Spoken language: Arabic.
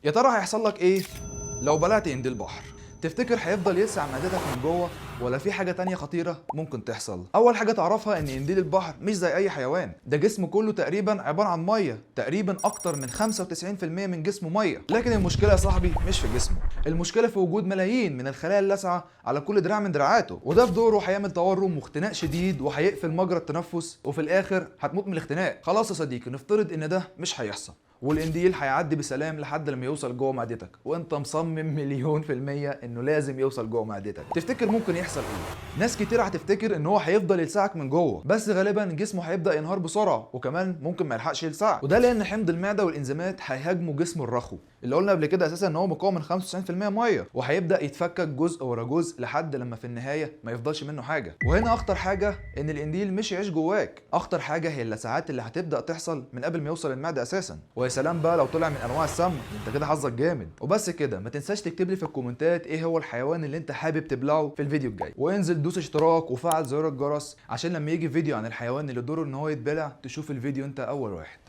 يا ترى هيحصل لك ايه لو بلعت قنديل بحر؟ تفتكر هيفضل يلسع معدتك من جوه ولا في حاجه تانية خطيره ممكن تحصل؟ اول حاجه تعرفها ان قنديل البحر مش زي اي حيوان، ده جسمه كله تقريبا عباره عن ميه، تقريبا اكتر من 95% من جسمه ميه. لكن المشكله يا صاحبي مش في جسمه، المشكله في وجود ملايين من الخلايا اللاسعه على كل دراع من دراعاته، وده بدوره هيعمل تورم واختناق شديد وهيقفل مجرى التنفس، وفي الاخر هتموت من الاختناق. خلاص يا صديقي، نفترض ان ده مش هيحصل والقنديل هيعدي بسلام لحد لما يوصل جوه معدتك، وانت مصمم مليون في المية انه لازم يوصل جوه معدتك. تفتكر ممكن يحصل ايه؟ ناس كتير هتفتكر ان هو هيفضل يلسعك من جوه، بس غالبا جسمه هيبدا ينهار بسرعه، وكمان ممكن ما يلحقش يلسعك، وده لان حمض المعده والانزيمات هيهاجموا جسمه الرخو اللي قلنا قبل كده اساسا ان هو مكون من 95% ميه، وهيبدا يتفكك جزء ورا جزء لحد لما في النهايه ما يفضلش منه حاجه. وهنا اخطر حاجه ان القنديل مش يعيش جواك، اخطر حاجه هي اللسعات اللي هتبدا تحصل من قبل ما يوصل المعده اساسا. ويا سلام بقى لو طلع من انواع السم، انت كده حظك جامد. وبس كده، ما تنساش تكتب لي في الكومنتات ايه هو الحيوان اللي انت حابب تبلعه في الفيديو الجاي، وانزل دوس اشتراك وفعل زر الجرس عشان لما يجي فيديو عن الحيوان اللي دوره ان هو يتبلع تشوف الفيديو انت اول واحد.